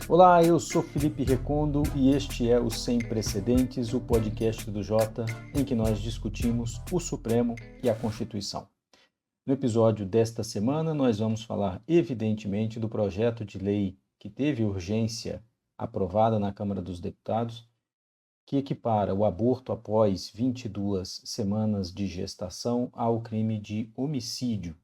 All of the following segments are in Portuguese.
Olá, eu sou Felipe Recondo e este é o Sem Precedentes, o podcast do Jota, em que nós discutimos o Supremo e a Constituição. No episódio desta semana, nós vamos falar, evidentemente, do projeto de lei que teve urgência aprovada na Câmara dos Deputados, que equipara o aborto após 22 semanas de gestação ao crime de homicídio,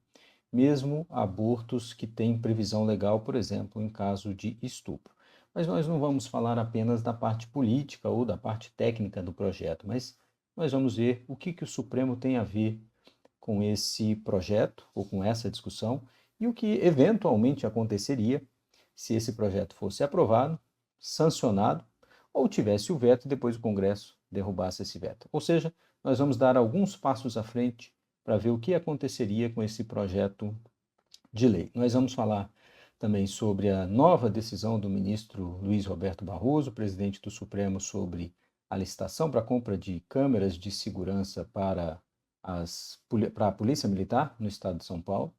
mesmo abortos que têm previsão legal, por exemplo, em caso de estupro. Mas nós não vamos falar apenas da parte política ou da parte técnica do projeto, mas nós vamos ver o que o Supremo tem a ver com esse projeto ou com essa discussão e o que eventualmente aconteceria se esse projeto fosse aprovado, sancionado ou tivesse o veto e depois o Congresso derrubasse esse veto. Ou seja, nós vamos dar alguns passos à frente para ver o que aconteceria com esse projeto de lei. Nós vamos falar também sobre a nova decisão do ministro Luiz Roberto Barroso, presidente do Supremo, sobre a licitação para a compra de câmeras de segurança para a Polícia Militar no estado de São Paulo.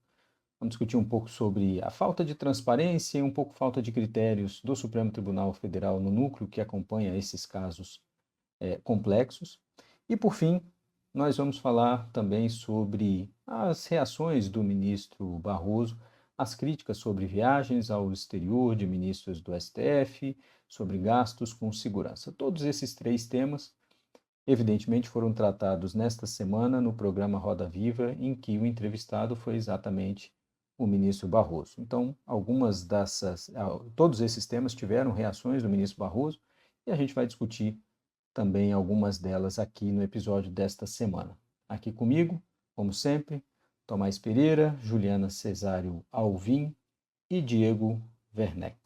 Vamos discutir um pouco sobre a falta de transparência e um pouco falta de critérios do Supremo Tribunal Federal no núcleo que acompanha esses casos complexos. E, por fim, nós vamos falar também sobre as reações do ministro Barroso às críticas sobre viagens ao exterior de ministros do STF, sobre gastos com segurança. Todos esses três temas, evidentemente, foram tratados nesta semana no programa Roda Viva, em que o entrevistado foi exatamente o ministro Barroso. Então, todos esses temas tiveram reações do ministro Barroso e a gente vai discutir também algumas delas aqui no episódio desta semana. Aqui comigo, como sempre, Tomás Pereira, Juliana Cesário Alvim e Diego Werneck.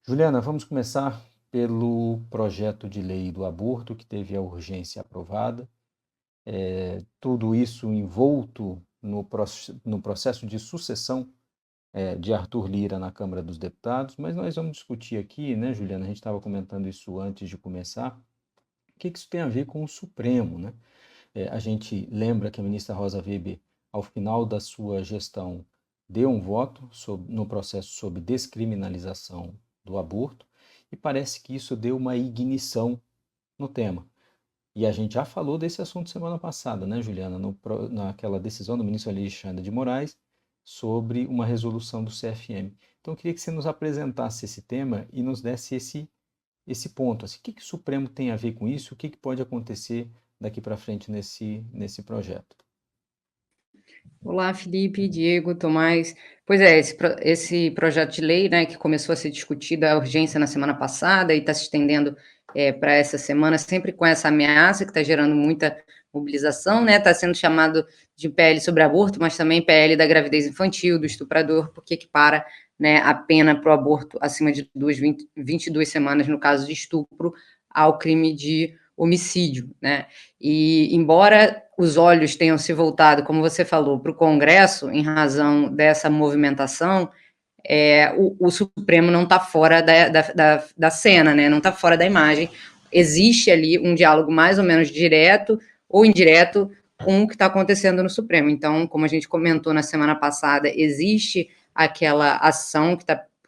Juliana, vamos começar pelo projeto de lei do aborto, que teve a urgência aprovada. Tudo isso envolto no processo de sucessão de Arthur Lira na Câmara dos Deputados, mas nós vamos discutir aqui, né, Juliana? A gente estava comentando isso antes de começar. O que isso tem a ver com o Supremo, né? A gente lembra que a ministra Rosa Weber, ao final da sua gestão, deu um voto no processo sobre descriminalização do aborto e parece que isso deu uma ignição no tema. E a gente já falou desse assunto semana passada, né, Juliana? Naquela decisão do ministro Alexandre de Moraes sobre uma resolução do CFM. Então, eu queria que você nos apresentasse esse tema e nos desse esse ponto. Assim, o que o Supremo tem a ver com isso? O que pode acontecer daqui para frente nesse projeto? Olá, Felipe, Diego, Tomás. Pois é, esse projeto de lei, né, que começou a ser discutido, a urgência na semana passada e está se estendendo para essa semana, sempre com essa ameaça que está gerando muita mobilização, né, está sendo chamado de PL sobre aborto, mas também PL da gravidez infantil, do estuprador, porque equipara, né, a pena para o aborto acima de 22 semanas, no caso de estupro, ao crime de homicídio, né? E embora os olhos tenham se voltado, como você falou, para o Congresso, em razão dessa movimentação, o Supremo não está fora da cena, né? Não está fora da imagem. Existe ali um diálogo mais ou menos direto ou indireto com o que está acontecendo no Supremo. Então, como a gente comentou na semana passada, existe aquela ação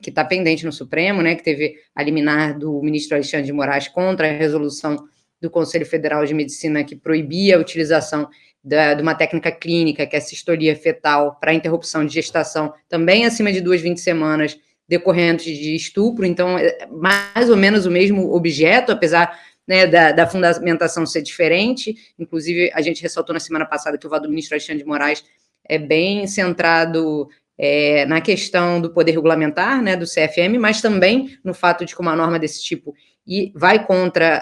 que tá pendente no Supremo, né? Que teve a liminar do ministro Alexandre de Moraes contra a resolução do Conselho Federal de Medicina que proibia a utilização de uma técnica clínica, que é a sistolia fetal, para interrupção de gestação, também acima de 20 semanas, decorrentes de estupro. Então, é mais ou menos o mesmo objeto, apesar, né, da fundamentação ser diferente. Inclusive, a gente ressaltou na semana passada que o voto do ministro Alexandre de Moraes é bem centrado na questão do poder regulamentar, né, do CFM, mas também no fato de que uma norma desse tipo e vai contra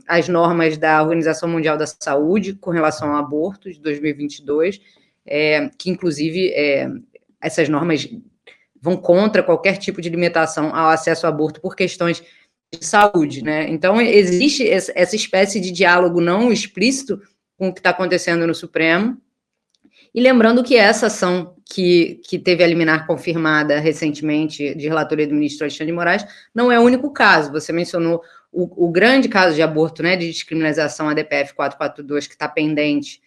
as normas da Organização Mundial da Saúde com relação ao aborto de 2022, que inclusive essas normas vão contra qualquer tipo de limitação ao acesso ao aborto por questões de saúde, né? Então, existe essa espécie de diálogo não explícito com o que está acontecendo no Supremo. E lembrando que essa ação que teve a liminar confirmada recentemente de relatoria do ministro Alexandre de Moraes não é o único caso. Você mencionou o grande caso de aborto, né, de descriminalização, a DPF 442, que está pendente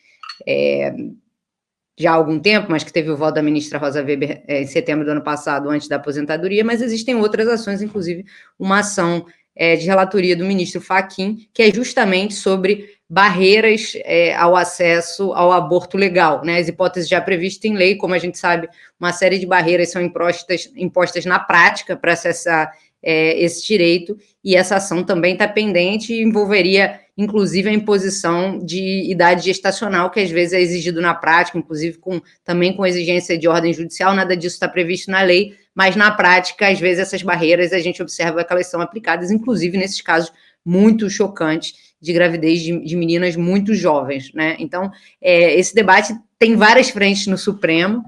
já há algum tempo, mas que teve o voto da ministra Rosa Weber em setembro do ano passado, antes da aposentadoria, mas existem outras ações, inclusive uma ação de relatoria do ministro Fachin, que é justamente sobre barreiras ao acesso ao aborto legal, né? As hipóteses já previstas em lei, como a gente sabe, uma série de barreiras são impostas na prática para acessar esse direito, e essa ação também está pendente e envolveria, inclusive, a imposição de idade gestacional, que às vezes é exigido na prática, inclusive também com exigência de ordem judicial, nada disso está previsto na lei, mas na prática, às vezes, essas barreiras a gente observa que elas são aplicadas, inclusive nesses casos muito chocantes de gravidez de meninas muito jovens, né? Então, esse debate tem várias frentes no Supremo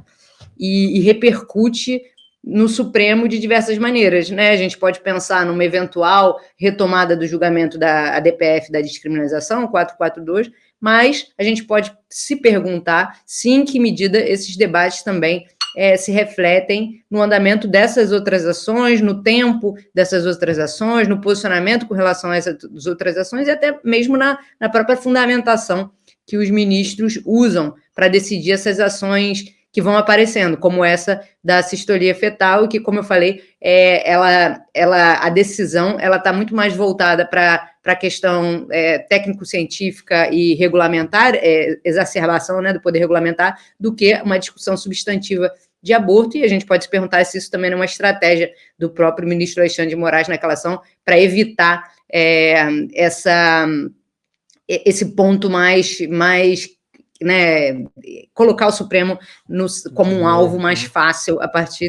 e repercute no Supremo de diversas maneiras, né? A gente pode pensar numa eventual retomada do julgamento da ADPF da descriminalização, 442, mas a gente pode se perguntar se em que medida esses debates também se refletem no andamento dessas outras ações, no tempo dessas outras ações, no posicionamento com relação a essas outras ações e até mesmo na própria fundamentação que os ministros usam para decidir essas ações que vão aparecendo, como essa da sistolia fetal, que, como eu falei, a decisão está muito mais voltada para a questão técnico-científica e regulamentar, exacerbação, né, do poder regulamentar, do que uma discussão substantiva de aborto, e a gente pode se perguntar se isso também é uma estratégia do próprio ministro Alexandre de Moraes naquela ação para evitar esse ponto mais né, colocar o Supremo como um alvo mais fácil a partir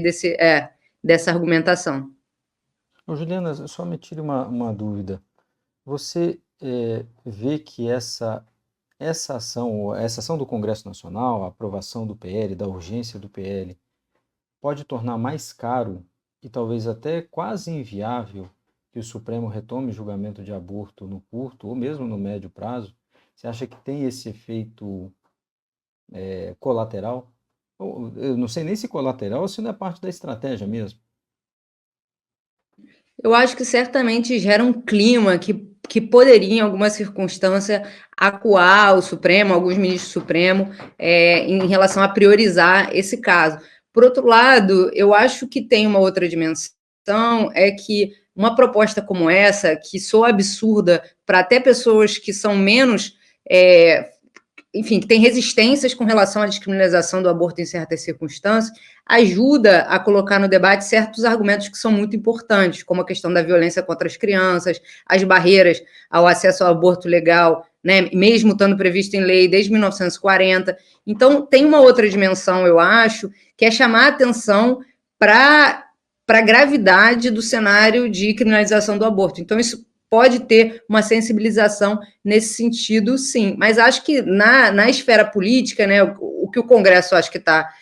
dessa argumentação. Juliana, só me tire uma dúvida. Você vê que essa ação do Congresso Nacional, a aprovação do PL, da urgência do PL, pode tornar mais caro e talvez até quase inviável que o Supremo retome julgamento de aborto no curto ou mesmo no médio prazo? Você acha que tem esse efeito colateral? Eu não sei nem se colateral ou se não é parte da estratégia mesmo. Eu acho que certamente gera um clima que poderia, em alguma circunstância, acuar o Supremo, alguns ministros do Supremo, em relação a priorizar esse caso. Por outro lado, eu acho que tem uma outra dimensão, é que uma proposta como essa, que soa absurda para até pessoas que são menos enfim, que tem resistências com relação à descriminalização do aborto em certas circunstâncias, ajuda a colocar no debate certos argumentos que são muito importantes, como a questão da violência contra as crianças, as barreiras ao acesso ao aborto legal, né, mesmo estando previsto em lei desde 1940. Então, tem uma outra dimensão, eu acho, que é chamar a atenção para a gravidade do cenário de criminalização do aborto. Então, isso pode ter uma sensibilização nesse sentido, sim. Mas acho que na esfera política, né, o que o Congresso acho que está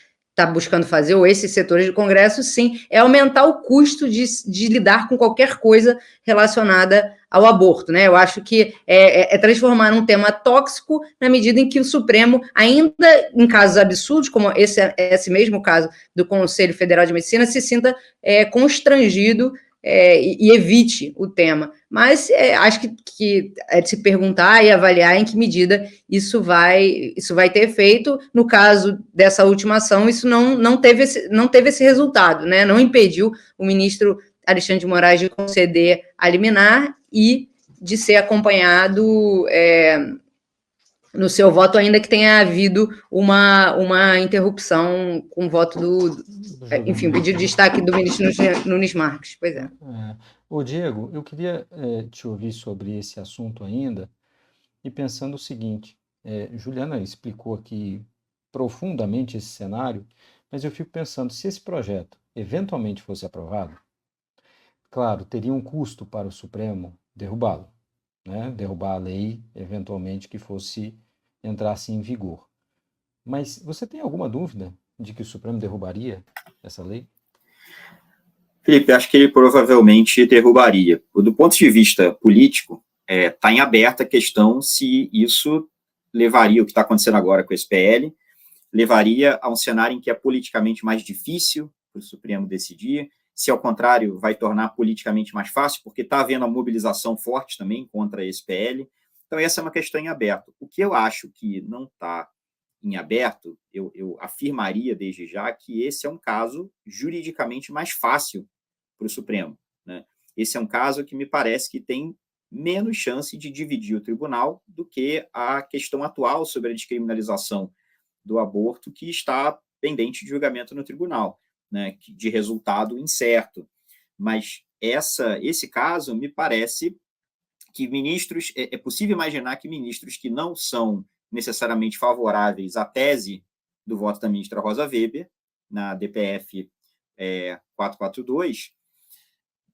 buscando fazer, ou esses setores do Congresso, sim, é aumentar o custo de lidar com qualquer coisa relacionada ao aborto, né? Eu acho que é transformar um tema tóxico na medida em que o Supremo, ainda em casos absurdos, como esse mesmo caso do Conselho Federal de Medicina, se sinta constrangido e evite o tema. Mas acho que é de se perguntar e avaliar em que medida isso vai ter efeito. No caso dessa última ação, isso não teve esse resultado, né? Não impediu o ministro Alexandre de Moraes de conceder a liminar e de ser acompanhado no seu voto, ainda que tenha havido uma interrupção com o voto enfim, o pedido de destaque do ministro Nunes Marques. Pois é. Ô, Diego, eu queria te ouvir sobre esse assunto ainda e pensando o seguinte, Juliana explicou aqui profundamente esse cenário, mas eu fico pensando, se esse projeto eventualmente fosse aprovado, claro, teria um custo para o Supremo derrubá-lo, né? Derrubar a lei, eventualmente, que entrasse em vigor. Mas você tem alguma dúvida de que o Supremo derrubaria essa lei? Felipe, acho que ele provavelmente derrubaria. Do ponto de vista político, está em aberta a questão se isso levaria, o que está acontecendo agora com esse PL, levaria a um cenário em que é politicamente mais difícil para o Supremo decidir, se, ao contrário, vai tornar politicamente mais fácil, porque está havendo uma mobilização forte também contra esse PL. Então, essa é uma questão em aberto. O que eu acho que não está em aberto, eu afirmaria desde já que esse é um caso juridicamente mais fácil para o Supremo, né? Esse é um caso que me parece que tem menos chance de dividir o tribunal do que a questão atual sobre a descriminalização do aborto, que está pendente de julgamento no tribunal, né, de resultado incerto. Mas esse caso me parece que ministros, é possível imaginar que ministros que não são necessariamente favoráveis à tese do voto da ministra Rosa Weber, na DPF 442,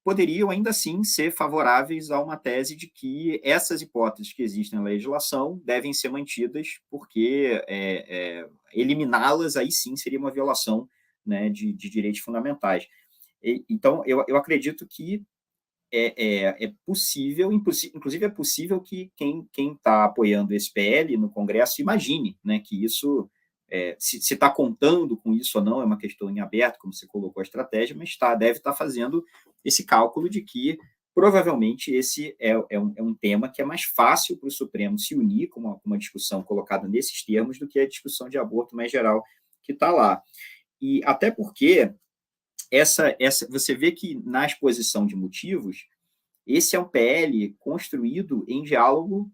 poderiam ainda assim ser favoráveis a uma tese de que essas hipóteses que existem na legislação devem ser mantidas, porque eliminá-las aí sim seria uma violação, né, de direitos fundamentais. Então, eu acredito que é possível, inclusive é possível que quem está apoiando esse PL no Congresso imagine, né, que isso, se está contando com isso ou não, é uma questão em aberto, como você colocou a estratégia, mas deve estar fazendo esse cálculo de que provavelmente esse é um tema que é mais fácil para o Supremo se unir com uma discussão colocada nesses termos do que a discussão de aborto mais geral que está lá. E até porque você vê que na exposição de motivos, esse é um PL construído em diálogo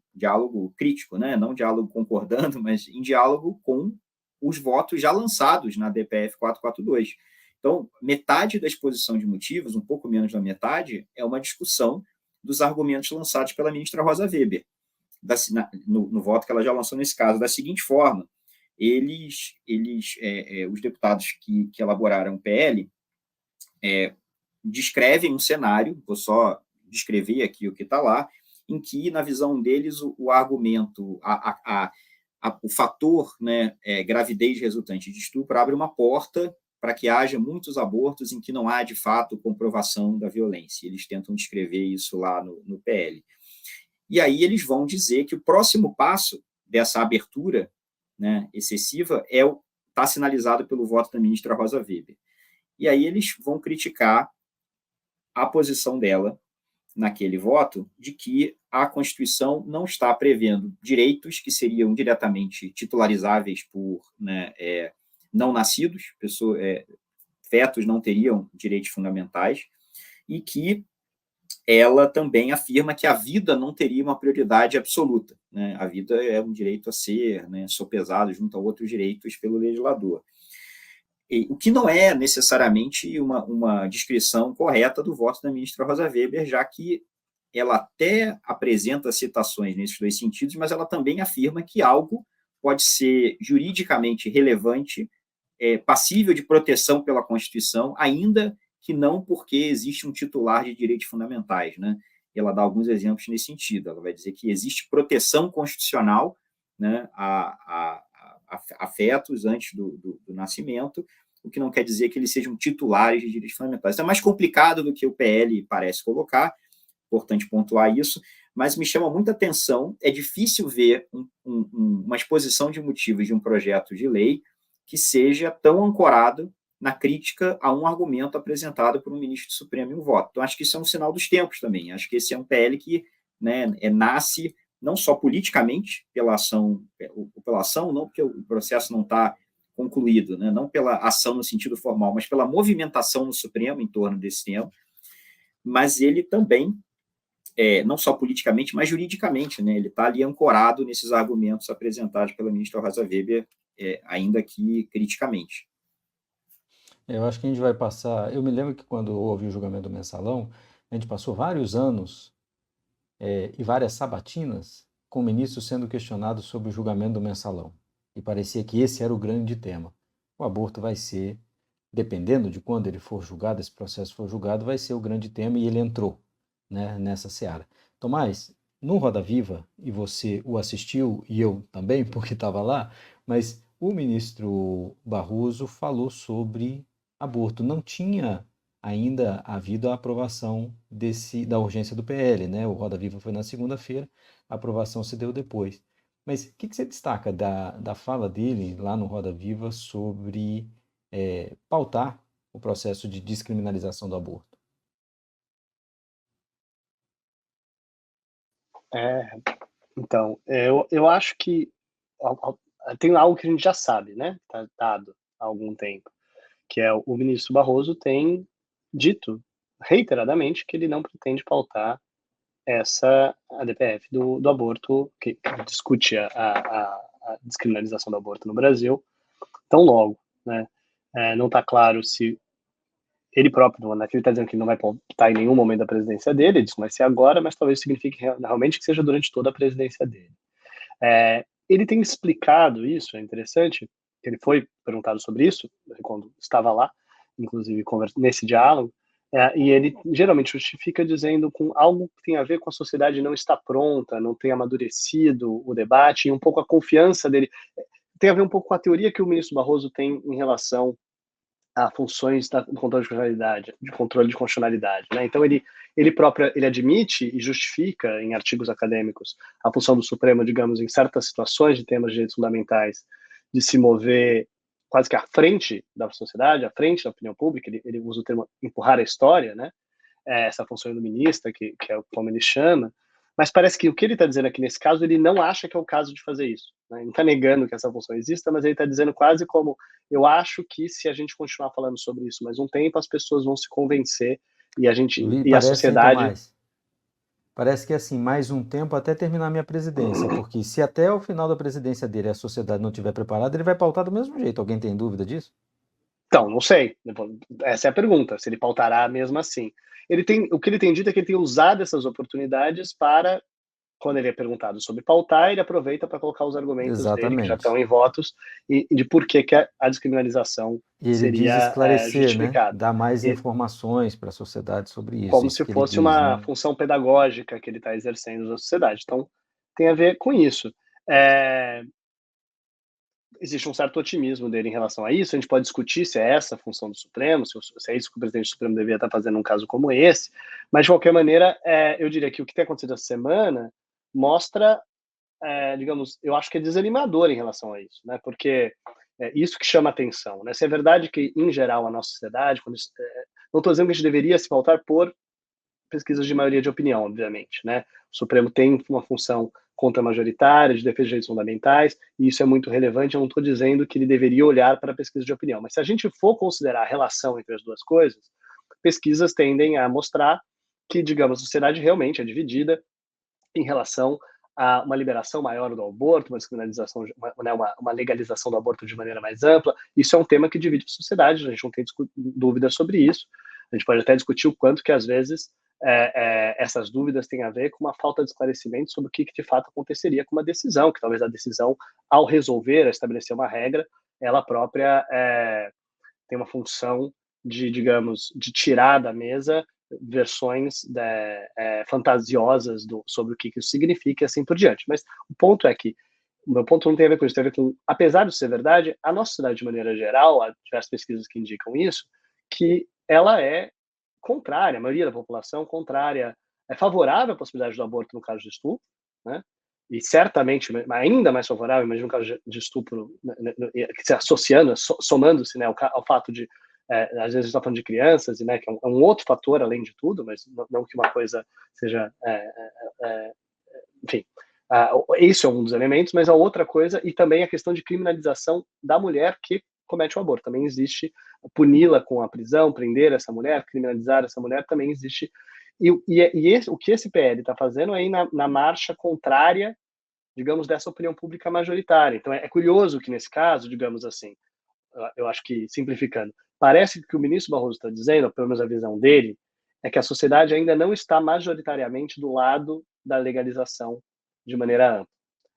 crítico, né? Não diálogo concordando, mas em diálogo com os votos já lançados na DPF 442. Então, metade da exposição de motivos, um pouco menos da metade, é uma discussão dos argumentos lançados pela ministra Rosa Weber, no voto que ela já lançou nesse caso, da seguinte forma: os deputados que elaboraram o PL descrevem um cenário, vou só descrever aqui o que está lá, em que, na visão deles, o argumento, o fator, né, gravidez resultante de estupro abre uma porta para que haja muitos abortos em que não há, de fato, comprovação da violência. Eles tentam descrever isso lá no PL. E aí eles vão dizer que o próximo passo dessa abertura, né, excessiva está sinalizado pelo voto da ministra Rosa Weber. E aí eles vão criticar a posição dela naquele voto de que a Constituição não está prevendo direitos que seriam diretamente titularizáveis por, né, não nascidos, fetos não teriam direitos fundamentais, e que ela também afirma que a vida não teria uma prioridade absoluta, né? A vida é um direito a ser, né, sopesado junto a outros direitos pelo legislador. O que não é necessariamente uma descrição correta do voto da ministra Rosa Weber, já que ela até apresenta citações nesses dois sentidos, mas ela também afirma que algo pode ser juridicamente relevante, passível de proteção pela Constituição, ainda que não porque existe um titular de direitos fundamentais, né? Ela dá alguns exemplos nesse sentido. Ela vai dizer que existe proteção constitucional, né, a fetos antes do nascimento, o que não quer dizer que eles sejam titulares de direitos fundamentais. Então, é mais complicado do que o PL parece colocar, importante pontuar isso, mas me chama muita atenção, é difícil ver uma exposição de motivos de um projeto de lei que seja tão ancorado na crítica a um argumento apresentado por um ministro do Supremo em um voto. Então, acho que isso é um sinal dos tempos também. Acho que esse é um PL que, né, nasce não só politicamente pela ação, não porque o processo não está concluído, né, não pela ação no sentido formal, mas pela movimentação no Supremo em torno desse tema, mas ele também, não só politicamente, mas juridicamente, né, ele está ali ancorado nesses argumentos apresentados pela ministra Rosa Weber, ainda que criticamente. Eu acho que a gente vai passar. Eu me lembro que quando houve o julgamento do mensalão, a gente passou vários anos e várias sabatinas com o ministro sendo questionado sobre o julgamento do mensalão. E parecia que esse era o grande tema. O aborto vai ser, dependendo de quando ele for julgado, esse processo for julgado, vai ser o grande tema, e ele entrou, né, nessa seara. Tomás, no Roda Viva, e você o assistiu, e eu também, porque estava lá, mas o ministro Barroso falou sobre aborto. Não tinha ainda havido a aprovação da urgência do PL, né? O Roda Viva foi na segunda-feira, a aprovação se deu depois. Mas o que você destaca da fala dele lá no Roda Viva sobre pautar o processo de descriminalização do aborto? Então, eu acho que tem algo que a gente já sabe, né? Está dado há algum tempo, que é o ministro Barroso tem dito reiteradamente que ele não pretende pautar a DPF do aborto, que discute a descriminalização do aborto no Brasil, tão logo, né? Não está claro se ele próprio, né, que ele está dizendo que não vai pautar em nenhum momento da presidência dele, ele diz que vai ser agora, mas talvez signifique realmente que seja durante toda a presidência dele. Ele tem explicado isso, é interessante, que ele foi perguntado sobre isso, quando estava lá, inclusive nesse diálogo, e ele geralmente justifica dizendo com algo que tem a ver com a sociedade não estar pronta, não ter amadurecido o debate, e um pouco a confiança dele. Tem a ver um pouco com a teoria que o ministro Barroso tem em relação a funções do controle de constitucionalidade, né? Então ele próprio admite e justifica em artigos acadêmicos a função do Supremo, digamos, em certas situações de temas de direitos fundamentais, de se mover quase que à frente da sociedade, à frente da opinião pública. Ele usa o termo empurrar a história, né? Essa função iluminista, que é como ele chama. Mas parece que o que ele está dizendo aqui nesse caso, ele não acha que é o caso de fazer isso, né? Ele não está negando que essa função exista, mas ele está dizendo quase como, eu acho que se a gente continuar falando sobre isso mais um tempo, as pessoas vão se convencer e a sociedade... Parece que assim, mais um tempo até terminar a minha presidência, porque se até o final da presidência dele a sociedade não estiver preparada, ele vai pautar do mesmo jeito. Alguém tem dúvida disso? Então, não sei. Essa é a pergunta, se ele pautará mesmo assim. O que ele tem dito é que ele tem usado essas oportunidades para, quando ele é perguntado sobre pautar, ele aproveita para colocar os argumentos dele, que já estão em votos, e de por que a descriminalização seria diz esclarecer, justificada. Né? Dar mais informações para a sociedade sobre isso. Como se fosse uma função pedagógica que ele está exercendo na sociedade. Então, tem a ver com isso. Existe um certo otimismo dele em relação a isso. A gente pode discutir se é essa a função do Supremo, se é isso que o presidente do Supremo deveria estar fazendo num caso como esse, mas, de qualquer maneira, eu diria que o que tem acontecido essa semana mostra, digamos, eu acho que é desanimador em relação a isso, né? Porque é isso que chama atenção, né? Se é verdade que, em geral, a nossa sociedade, não estou dizendo que a gente deveria se pautar por pesquisas de maioria de opinião, obviamente, né? O Supremo tem uma função contra-majoritária, de defesa de direitos fundamentais, e isso é muito relevante. Eu não estou dizendo que ele deveria olhar para a pesquisa de opinião, mas se a gente for considerar a relação entre as duas coisas, pesquisas tendem a mostrar que, digamos, a sociedade realmente é dividida em relação a uma liberação maior do aborto, uma descriminalização, uma legalização do aborto de maneira mais ampla. Isso é um tema que divide a sociedade, a gente não tem dúvida sobre isso. A gente pode até discutir o quanto que, às vezes, essas dúvidas têm a ver com uma falta de esclarecimento sobre o que de fato aconteceria com uma decisão, que talvez a decisão, ao resolver, estabelecer uma regra, ela própria tem uma função de, digamos, de tirar da mesa versões fantasiosas sobre o que isso significa e assim por diante. Mas o ponto é que, o meu ponto não tem a ver com isso, tem a ver com, apesar de ser verdade, a nossa sociedade, de maneira geral, há diversas pesquisas que indicam isso, que ela é contrária, a maioria da população contrária, é favorável à possibilidade do aborto no caso de estupro, né? E certamente ainda mais favorável, imagina um caso de estupro, se associando, somando-se, né, ao fato de, às vezes a gente está falando de crianças, né, que é um outro fator além de tudo, mas não que uma coisa seja, enfim, isso é um dos elementos, mas a outra coisa, e também a questão de criminalização da mulher que comete o aborto. Também existe puni-la com a prisão, prender essa mulher, criminalizar essa mulher, também existe. O que esse PL está fazendo é ir na marcha contrária, digamos, dessa opinião pública majoritária. Então, é curioso que, nesse caso, digamos assim, eu acho que, simplificando, parece que o que o ministro Barroso está dizendo, ou pelo menos a visão dele, é que a sociedade ainda não está majoritariamente do lado da legalização de maneira ampla.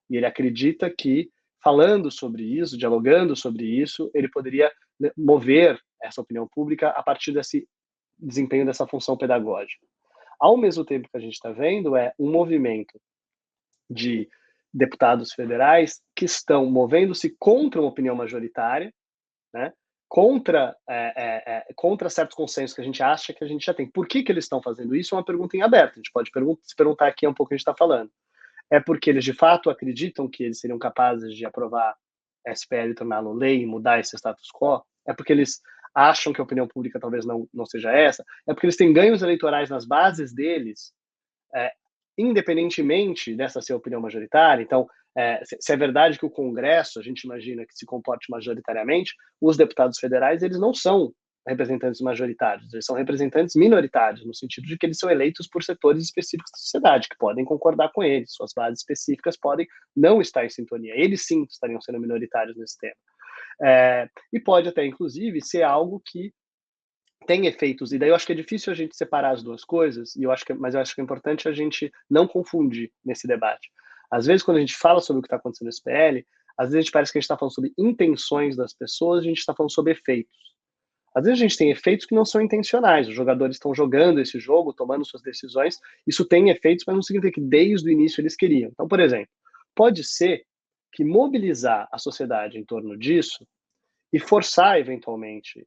E ele acredita que, falando sobre isso, dialogando sobre isso, ele poderia mover essa opinião pública a partir desse desempenho dessa função pedagógica. Ao mesmo tempo que a gente está vendo um movimento de deputados federais que estão movendo-se contra uma opinião majoritária, né? Contra certos consensos que a gente acha que a gente já tem. Por que eles estão fazendo isso? É uma pergunta em aberto. A gente pode se perguntar aqui um pouco o que a gente está falando. É porque eles, de fato, acreditam que eles seriam capazes de aprovar a SPL e torná-lo lei e mudar esse status quo? É porque eles acham que a opinião pública talvez não seja essa? É porque eles têm ganhos eleitorais nas bases deles, independentemente dessa ser a opinião majoritária? Então, se é verdade que o Congresso, a gente imagina que se comporte majoritariamente, os deputados federais, eles não são representantes majoritários, eles são representantes minoritários, no sentido de que eles são eleitos por setores específicos da sociedade, que podem concordar com eles, suas bases específicas podem não estar em sintonia, eles sim estariam sendo minoritários nesse tema. E pode até, inclusive, ser algo que tem efeitos, e daí eu acho que é difícil a gente separar as duas coisas, mas eu acho que é importante a gente não confundir nesse debate. Às vezes, quando a gente fala sobre o que está acontecendo no SPL, às vezes a gente parece que a gente está falando sobre intenções das pessoas, a gente está falando sobre efeitos. Às vezes a gente tem efeitos que não são intencionais, os jogadores estão jogando esse jogo, tomando suas decisões, isso tem efeitos, mas não significa que desde o início eles queriam. Então, por exemplo, pode ser que mobilizar a sociedade em torno disso e forçar, eventualmente,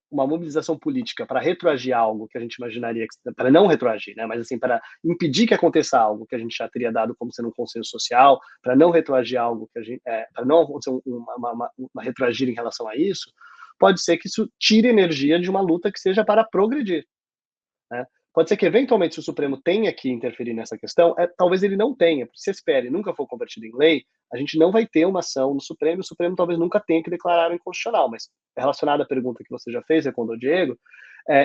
uma mobilização política para retroagir algo que a gente imaginaria, para não retroagir, né, mas assim, para impedir que aconteça algo que a gente já teria dado como sendo um consenso social, para não retroagir algo que a gente, para não acontecer uma retroagir em relação a isso, pode ser que isso tire energia de uma luta que seja para progredir, né? Pode ser que, eventualmente, se o Supremo tenha que interferir nessa questão, talvez ele não tenha, porque se esse PL nunca for convertido em lei, a gente não vai ter uma ação no Supremo, e o Supremo talvez nunca tenha que declarar inconstitucional, mas relacionado à pergunta que você já fez, respondeu, Diego,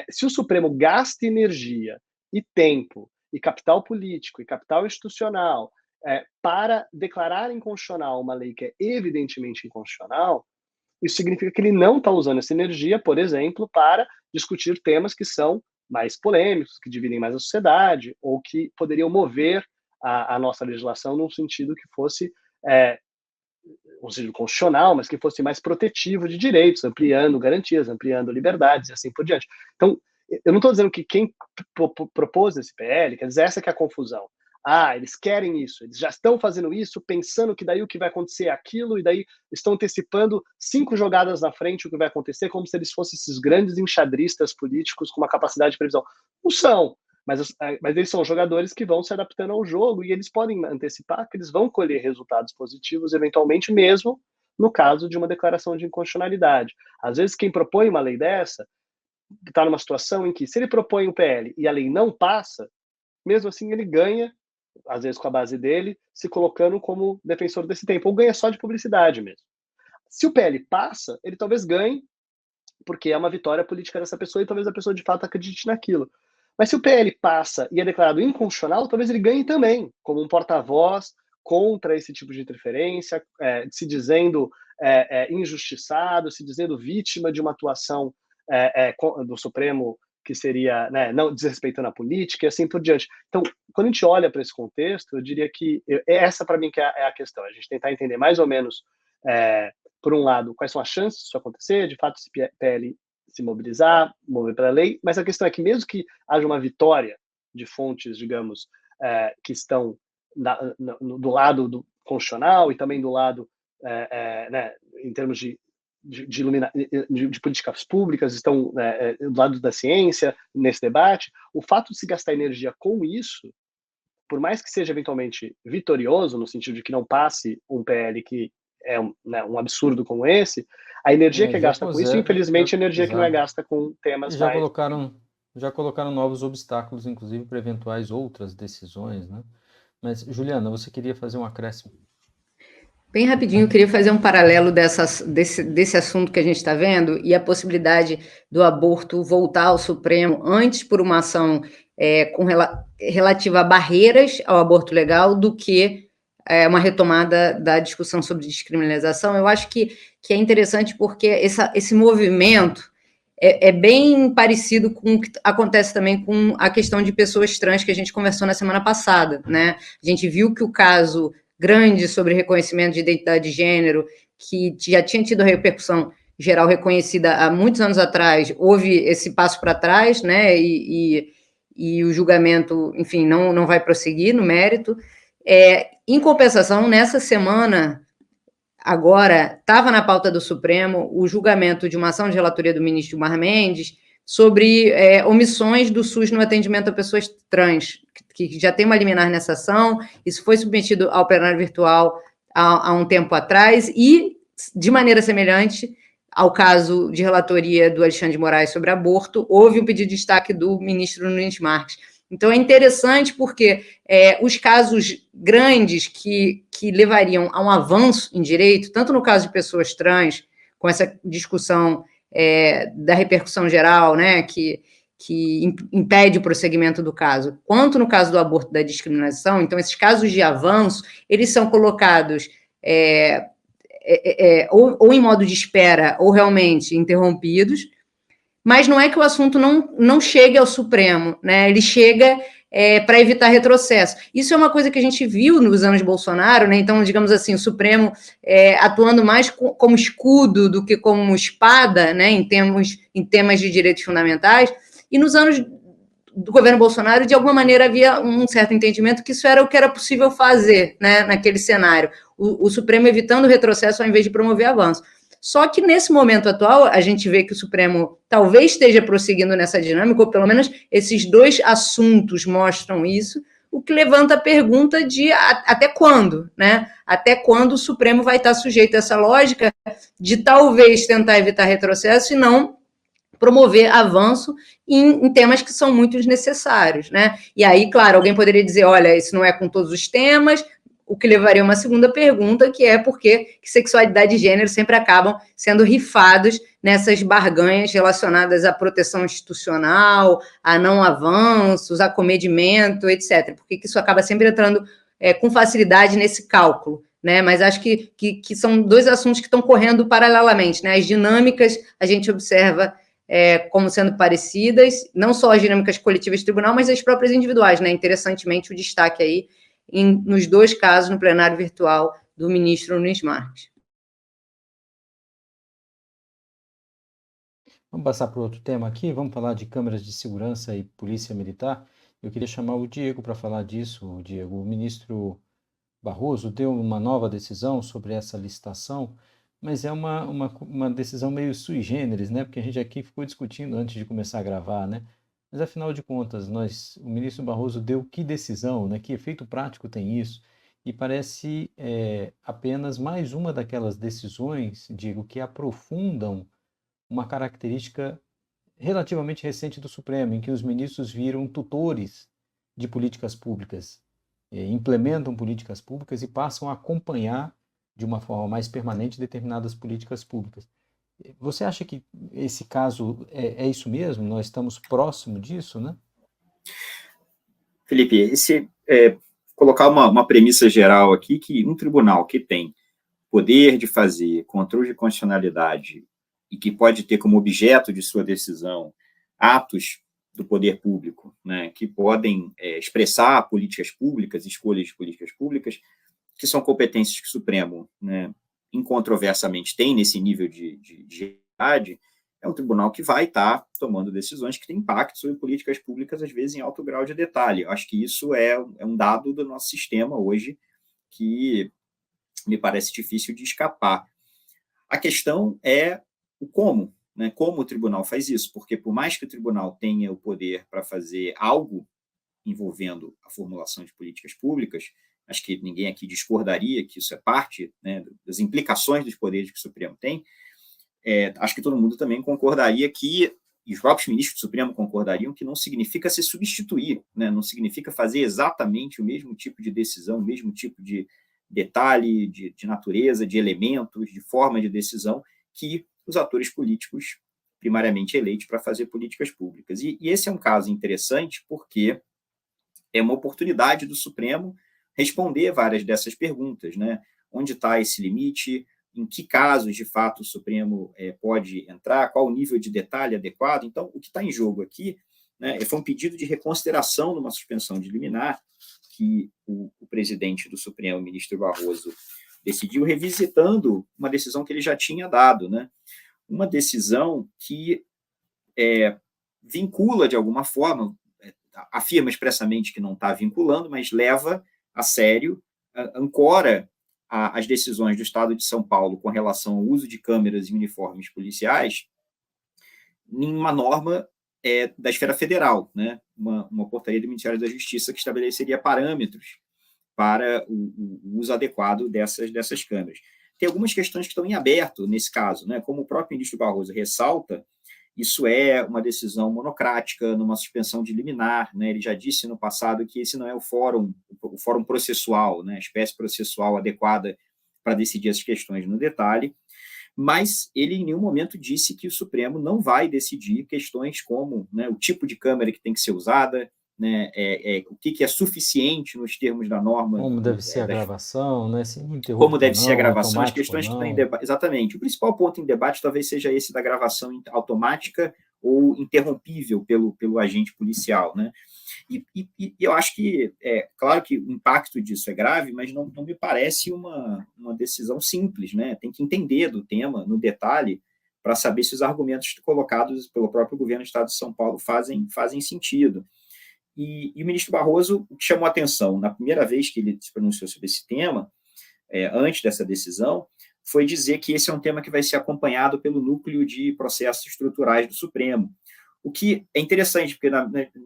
se o Supremo gasta energia e tempo, e capital político, e capital institucional, para declarar inconstitucional uma lei que é evidentemente inconstitucional, isso significa que ele não está usando essa energia, por exemplo, para discutir temas que são mais polêmicos, que dividem mais a sociedade, ou que poderiam mover a nossa legislação num sentido que fosse um sentido constitucional, mas que fosse mais protetivo de direitos, ampliando garantias, ampliando liberdades e assim por diante. Então, eu não estou dizendo que quem propôs esse PL, quer dizer, essa que é a confusão. Eles querem isso, eles já estão fazendo isso, pensando que daí o que vai acontecer é aquilo, e daí estão antecipando 5 jogadas na frente o que vai acontecer, como se eles fossem esses grandes enxadristas políticos com uma capacidade de previsão. Não são, mas eles são jogadores que vão se adaptando ao jogo, e eles podem antecipar que eles vão colher resultados positivos, eventualmente, mesmo no caso de uma declaração de inconstitucionalidade. Às vezes, quem propõe uma lei dessa está numa situação em que, se ele propõe um PL e a lei não passa, mesmo assim ele ganha, às vezes com a base dele, se colocando como defensor desse tempo, ou ganha só de publicidade mesmo. Se o PL passa, ele talvez ganhe, porque é uma vitória política dessa pessoa, e talvez a pessoa de fato acredite naquilo. Mas se o PL passa e é declarado inconstitucional, talvez ele ganhe também, como um porta-voz contra esse tipo de interferência, se dizendo injustiçado, se dizendo vítima de uma atuação do Supremo que seria, né, não desrespeitando a política e assim por diante. Então, quando a gente olha para esse contexto, eu diria que essa, para mim, que é a questão. A gente tentar entender mais ou menos, por um lado, quais são as chances disso acontecer, de fato, esse PL se mobilizar, mover para a lei, mas a questão é que, mesmo que haja uma vitória de fontes, digamos, que estão do lado do constitucional e também do lado, né, em termos de políticas públicas, estão do lado da ciência nesse debate, o fato de se gastar energia com isso, por mais que seja eventualmente vitorioso, no sentido de que não passe um PL que é um absurdo como esse, a energia que é gasta com isso, infelizmente, a energia que não é gasta com temas mais... Já colocaram novos obstáculos, inclusive, para eventuais outras decisões, né? Mas, Juliana, você queria fazer um acréscimo? Bem rapidinho, eu queria fazer um paralelo desse assunto que a gente está vendo e a possibilidade do aborto voltar ao Supremo antes por uma ação relativa a barreiras ao aborto legal do que uma retomada da discussão sobre descriminalização. Eu acho que é interessante porque esse movimento é bem parecido com o que acontece também com a questão de pessoas trans que a gente conversou na semana passada, né? A gente viu que o caso grande sobre reconhecimento de identidade de gênero, que já tinha tido repercussão geral reconhecida há muitos anos atrás, houve esse passo para trás, né, e o julgamento, enfim, não vai prosseguir no mérito. Em compensação, nessa semana, agora, estava na pauta do Supremo o julgamento de uma ação de relatoria do ministro Gilmar Mendes sobre omissões do SUS no atendimento a pessoas trans, que já tem uma liminar nessa ação. Isso foi submetido ao plenário virtual há um tempo atrás, e, de maneira semelhante ao caso de relatoria do Alexandre de Moraes sobre aborto, houve um pedido de destaque do ministro Nunes Marques. Então, é interessante porque os casos grandes que levariam a um avanço em direito, tanto no caso de pessoas trans, com essa discussão da repercussão geral, né, que impede o prosseguimento do caso, quanto no caso do aborto da discriminação, então, esses casos de avanço, eles são colocados ou em modo de espera, ou realmente interrompidos, mas não é que o assunto não chegue ao Supremo, né? Ele chega para evitar retrocesso. Isso é uma coisa que a gente viu nos anos Bolsonaro, né? Então, digamos assim, o Supremo atuando mais como escudo do que como espada, né? Em temas de direitos fundamentais. E nos anos do governo Bolsonaro, de alguma maneira, havia um certo entendimento que isso era o que era possível fazer, né? Naquele cenário. O Supremo evitando o retrocesso ao invés de promover avanço. Só que, nesse momento atual, a gente vê que o Supremo talvez esteja prosseguindo nessa dinâmica, ou pelo menos esses dois assuntos mostram isso, o que levanta a pergunta de até quando, né? Até quando o Supremo vai estar sujeito a essa lógica de talvez tentar evitar retrocesso e não promover avanço em temas que são muito necessários, né? E aí, claro, alguém poderia dizer, olha, isso não é com todos os temas, o que levaria a uma segunda pergunta, que é por que sexualidade e gênero sempre acabam sendo rifados nessas barganhas relacionadas à proteção institucional, a não avanços, a comedimento, etc. Por que isso acaba sempre entrando com facilidade nesse cálculo, né? Mas acho que são dois assuntos que estão correndo paralelamente, né? As dinâmicas a gente observa como sendo parecidas, não só as dinâmicas coletivas do tribunal, mas as próprias individuais, né? Interessantemente, o destaque aí nos dois casos no plenário virtual do ministro Nunes Marques. Vamos passar para outro tema aqui, vamos falar de câmeras de segurança e polícia militar. Eu queria chamar o Diego para falar disso. Diego, o ministro Barroso deu uma nova decisão sobre essa licitação, mas é uma decisão meio sui generis, né? Porque a gente aqui ficou discutindo antes de começar a gravar, né? Mas afinal de contas, o ministro Barroso deu que decisão, né? Que efeito prático tem isso? E parece apenas mais uma daquelas decisões, Diego, que aprofundam uma característica relativamente recente do Supremo, em que os ministros viram tutores de políticas públicas, implementam políticas públicas e passam a acompanhar de uma forma mais permanente determinadas políticas públicas. Você acha que esse caso é isso mesmo? Nós estamos próximo disso, né? Felipe, colocar uma premissa geral aqui, que um tribunal que tem poder de fazer controle de constitucionalidade e que pode ter como objeto de sua decisão atos do poder público, né, que podem expressar políticas públicas, escolhas de políticas públicas, que são competências que o Supremo, né, incontroversamente tem nesse nível de realidade, é um tribunal que vai estar tomando decisões que têm impacto sobre políticas públicas, às vezes em alto grau de detalhe. Eu acho que isso é um dado do nosso sistema hoje que me parece difícil de escapar. A questão é o como, né? Como o tribunal faz isso, porque por mais que o tribunal tenha o poder para fazer algo envolvendo a formulação de políticas públicas, acho que ninguém aqui discordaria que isso é parte, né, das implicações dos poderes que o Supremo tem, acho que todo mundo também concordaria que, e os próprios ministros do Supremo concordariam, que não significa se substituir, né, não significa fazer exatamente o mesmo tipo de decisão, o mesmo tipo de detalhe, de natureza, de elementos, de forma de decisão que os atores políticos primariamente eleitos para fazer políticas públicas. E esse é um caso interessante porque é uma oportunidade do Supremo responder várias dessas perguntas, né? Onde está esse limite? Em que casos, de fato, o Supremo pode entrar? Qual o nível de detalhe adequado? Então, o que está em jogo aqui, né, foi um pedido de reconsideração de uma suspensão de liminar que o presidente do Supremo, o ministro Barroso, decidiu, revisitando uma decisão que ele já tinha dado, né? Uma decisão que vincula, de alguma forma, afirma expressamente que não está vinculando, mas leva a sério, ancora as decisões do Estado de São Paulo com relação ao uso de câmeras e uniformes policiais em uma norma da esfera federal, né? Uma portaria do Ministério da Justiça que estabeleceria parâmetros para o uso adequado dessas câmeras. Tem algumas questões que estão em aberto nesse caso, né? Como o próprio ministro Barroso ressalta, isso é uma decisão monocrática, numa suspensão de liminar, né? Ele já disse no passado que esse não é o fórum processual, né? A espécie processual adequada para decidir essas questões no detalhe, mas ele em nenhum momento disse que o Supremo não vai decidir questões como, né, o tipo de câmera que tem que ser usada, né, o que é suficiente nos termos da norma. Como deve ser a gravação, né? Se como deve não, ser a gravação, as questões que estão em debate. Exatamente. O principal ponto em debate talvez seja esse da gravação automática ou interrompível pelo agente policial, né? E eu acho que, claro que o impacto disso é grave, mas não me parece uma decisão simples, né? Tem que entender do tema no detalhe para saber se os argumentos colocados pelo próprio governo do Estado de São Paulo fazem sentido. E o ministro Barroso, o que chamou a atenção na primeira vez que ele se pronunciou sobre esse tema, antes dessa decisão, foi dizer que esse é um tema que vai ser acompanhado pelo núcleo de processos estruturais do Supremo. O que é interessante, porque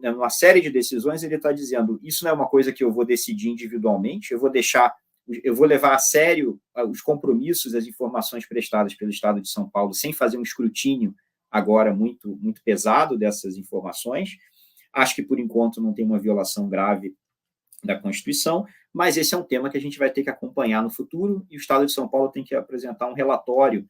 numa série de decisões ele está dizendo, isso não é uma coisa que eu vou decidir individualmente, eu vou levar a sério os compromissos, as informações prestadas pelo Estado de São Paulo, sem fazer um escrutínio agora muito, muito pesado dessas informações. Acho que, por enquanto, não tem uma violação grave da Constituição, mas esse é um tema que a gente vai ter que acompanhar no futuro, e o Estado de São Paulo tem que apresentar um relatório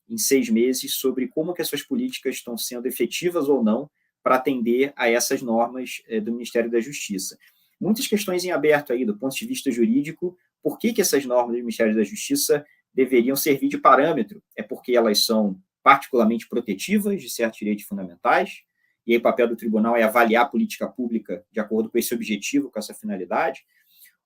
em 6 meses sobre como que as suas políticas estão sendo efetivas ou não para atender a essas normas do Ministério da Justiça. Muitas questões em aberto aí, do ponto de vista jurídico, por que essas normas do Ministério da Justiça deveriam servir de parâmetro? É porque elas são particularmente protetivas de certos direitos fundamentais, e aí o papel do tribunal é avaliar a política pública de acordo com esse objetivo, com essa finalidade,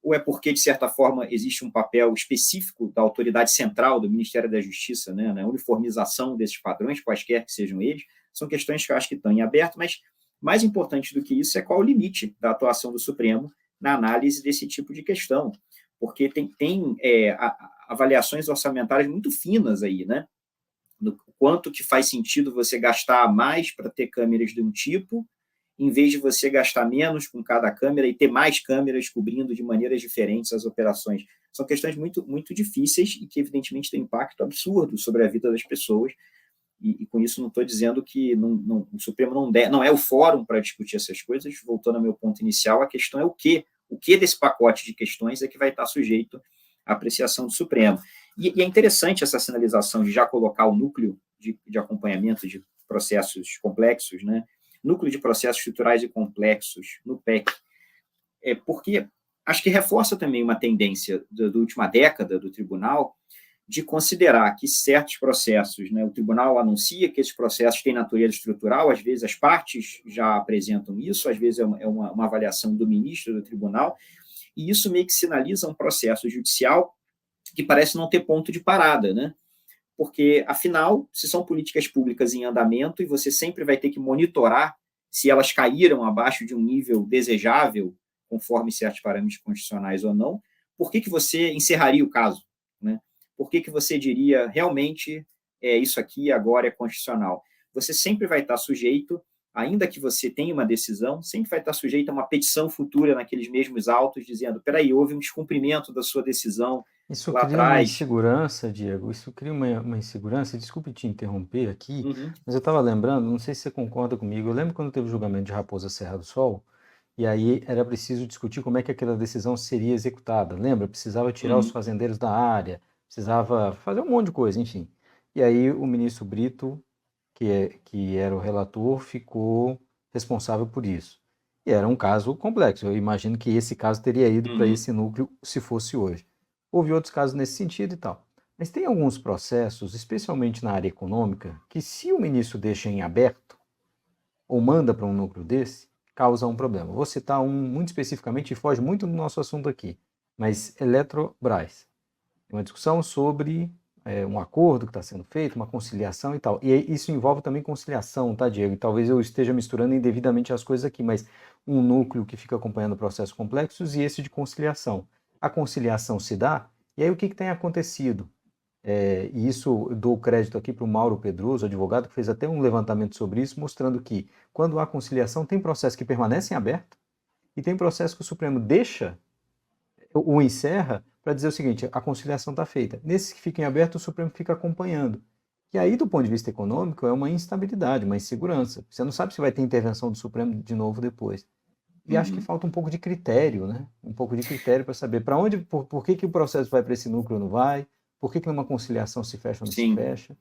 ou é porque, de certa forma, existe um papel específico da autoridade central do Ministério da Justiça, né, na uniformização desses padrões, quaisquer que sejam eles? São questões que eu acho que estão em aberto, mas mais importante do que isso é qual o limite da atuação do Supremo na análise desse tipo de questão, porque tem avaliações orçamentárias muito finas aí, né? No quanto que faz sentido você gastar mais para ter câmeras de um tipo, em vez de você gastar menos com cada câmera e ter mais câmeras cobrindo de maneiras diferentes as operações. São questões muito, muito difíceis e que, evidentemente, têm impacto absurdo sobre a vida das pessoas. E com isso não estou dizendo que o Supremo não é o fórum para discutir essas coisas. Voltando ao meu ponto inicial, a questão é o que desse pacote de questões é que vai estar sujeito à apreciação do Supremo. E é interessante essa sinalização de já colocar o núcleo de acompanhamento de processos complexos, né? Núcleo de processos estruturais e complexos no PEC, porque acho que reforça também uma tendência da última década do tribunal de considerar que certos processos, né, o tribunal anuncia que esses processos têm natureza estrutural, às vezes as partes já apresentam isso, às vezes é uma avaliação do ministro do tribunal, e isso meio que sinaliza um processo judicial que parece não ter ponto de parada, né? Porque, afinal, se são políticas públicas em andamento e você sempre vai ter que monitorar se elas caíram abaixo de um nível desejável, conforme certos parâmetros constitucionais ou não, por que você encerraria o caso, né? Por que você diria, realmente, isso aqui agora é constitucional? Você sempre vai estar sujeito, ainda que você tenha uma decisão, sempre vai estar sujeito a uma petição futura naqueles mesmos autos, dizendo, peraí, houve um descumprimento da sua decisão. Isso lá cria atrás. uma insegurança, Diego, isso cria uma insegurança, desculpe te interromper aqui, mas eu estava lembrando, não sei se você concorda comigo, eu lembro quando teve o julgamento de Raposa Serra do Sol, e aí era preciso discutir como é que aquela decisão seria executada, lembra? Precisava tirar os fazendeiros da área, precisava fazer um monte de coisa, enfim. E aí o ministro Brito, que era o relator, ficou responsável por isso. E era um caso complexo, eu imagino que esse caso teria ido para esse núcleo se fosse hoje. Houve outros casos nesse sentido e tal. Mas tem alguns processos, especialmente na área econômica, que se o ministro deixa em aberto, ou manda para um núcleo desse, causa um problema. Vou citar um muito especificamente e foge muito do nosso assunto aqui, mas Eletrobras. Tem uma discussão sobre um acordo que está sendo feito, uma conciliação e tal. E isso envolve também conciliação, tá, Diego? E talvez eu esteja misturando indevidamente as coisas aqui, mas um núcleo que fica acompanhando processos complexos e esse de conciliação. A conciliação se dá, e aí o que tem acontecido? E isso eu dou crédito aqui para o Mauro Pedroso, advogado, que fez até um levantamento sobre isso, mostrando que quando há conciliação tem processos que permanecem abertos e tem processos que o Supremo deixa ou encerra para dizer o seguinte, a conciliação está feita. Nesses que ficam abertos, o Supremo fica acompanhando, que aí, do ponto de vista econômico, é uma instabilidade, uma insegurança. Você não sabe se vai ter intervenção do Supremo de novo depois. E acho que falta um pouco de critério, né? Um pouco de critério para saber para onde, por que o processo vai para esse núcleo ou não vai, por que numa conciliação se fecha ou não se fecha.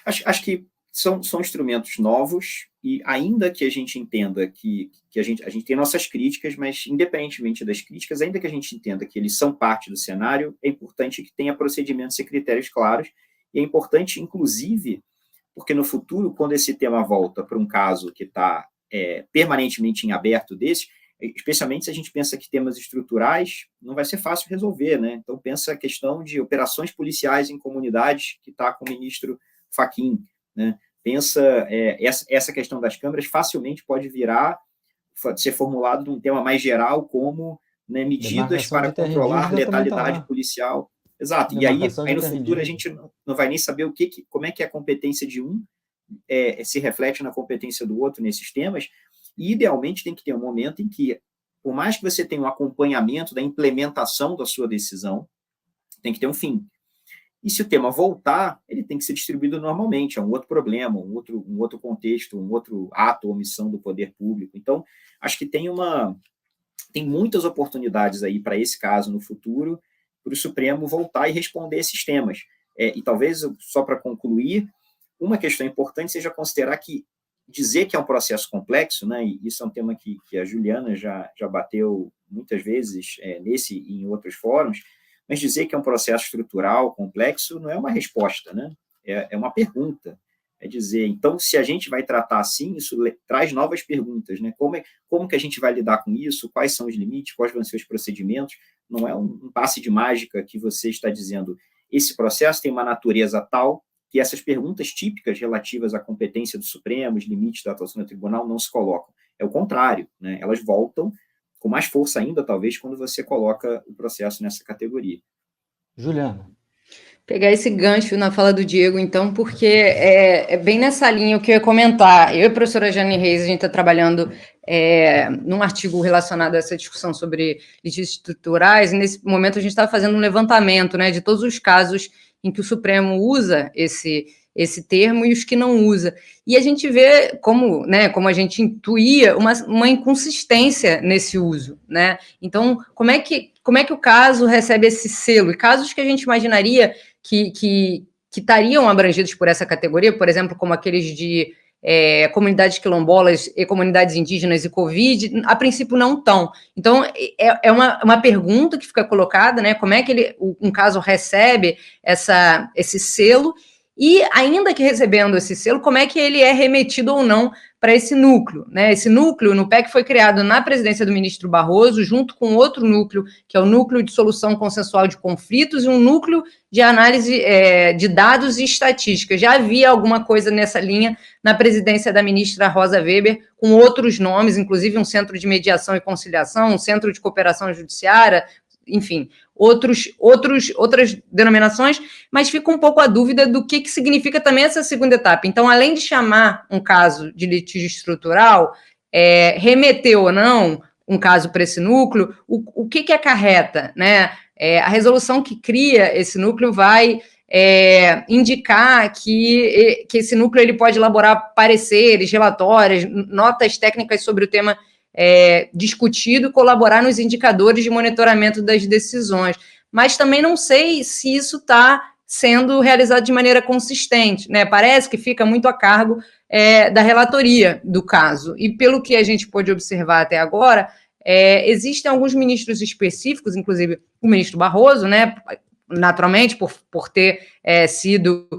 Acho que são instrumentos novos, e ainda que a gente entenda que a gente tem nossas críticas, mas independentemente das críticas, ainda que a gente entenda que eles são parte do cenário, é importante que tenha procedimentos e critérios claros, e é importante, inclusive, porque no futuro, quando esse tema volta para um caso que está permanentemente em aberto desse, especialmente se a gente pensa que temas estruturais, não vai ser fácil resolver, né? Então, pensa a questão de operações policiais em comunidades, que está com o ministro Fachin, né? Pensa essa questão das câmeras facilmente pode ser formulado num tema mais geral, como, né, medidas para controlar letalidade policial. Exato. E aí no futuro a gente não vai nem saber como é que a competência de um se reflete na competência do outro nesses temas. E, idealmente, tem que ter um momento em que, por mais que você tenha um acompanhamento da implementação da sua decisão, tem que ter um fim. E se o tema voltar, ele tem que ser distribuído normalmente, é um outro problema, um outro contexto, um outro ato ou missão do poder público. Então, acho que tem muitas oportunidades aí para esse caso no futuro, para o Supremo voltar e responder esses temas. E talvez, só para concluir, uma questão importante seja considerar que dizer que é um processo complexo, né, e isso é um tema que a Juliana já bateu muitas vezes nesse e em outros fóruns, mas dizer que é um processo estrutural complexo não é uma resposta, né? É uma pergunta. É dizer, então, se a gente vai tratar assim, isso traz novas perguntas, né? Como que a gente vai lidar com isso? Quais são os limites? Quais vão ser os procedimentos? Não é um passe de mágica que você está dizendo, esse processo tem uma natureza tal que essas perguntas típicas relativas à competência do Supremo, os limites da atuação do tribunal, não se colocam. É o contrário, né? Elas voltam com mais força ainda, talvez, quando você coloca o processo nessa categoria. Juliana. Pegar esse gancho na fala do Diego, então, porque é bem nessa linha o que eu ia comentar. Eu e a professora Jane Reis, a gente está trabalhando num artigo relacionado a essa discussão sobre litígios estruturais, e nesse momento a gente está fazendo um levantamento, né, de todos os casos em que o Supremo usa esse termo e os que não usa. E a gente vê como a gente intuía uma inconsistência nesse uso, né? Então, como é que o caso recebe esse selo? E casos que a gente imaginaria que estariam abrangidos por essa categoria, por exemplo, como aqueles de comunidades quilombolas e comunidades indígenas e Covid, a princípio não estão. Então, é uma pergunta que fica colocada, né? Como é que um caso recebe esse selo, e ainda que recebendo esse selo, como é que ele é remetido ou não para esse núcleo, né? Esse núcleo, no PEC, foi criado na presidência do ministro Barroso, junto com outro núcleo, que é o Núcleo de Solução Consensual de Conflitos, e um núcleo de análise de dados e estatísticas. Já havia alguma coisa nessa linha na presidência da ministra Rosa Weber, com outros nomes, inclusive um centro de mediação e conciliação, um centro de cooperação judiciária, enfim, outras denominações, mas fica um pouco a dúvida do que significa também essa segunda etapa. Então, além de chamar um caso de litígio estrutural, remeter ou não um caso para esse núcleo, o que acarreta, né? A resolução que cria esse núcleo vai indicar que esse núcleo ele pode elaborar pareceres, relatórios, notas técnicas sobre o tema discutido, colaborar nos indicadores de monitoramento das decisões. Mas também não sei se isso está sendo realizado de maneira consistente, né? Parece que fica muito a cargo da relatoria do caso. E pelo que a gente pôde observar até agora, existem alguns ministros específicos, inclusive o ministro Barroso, né? Naturalmente, por ter sido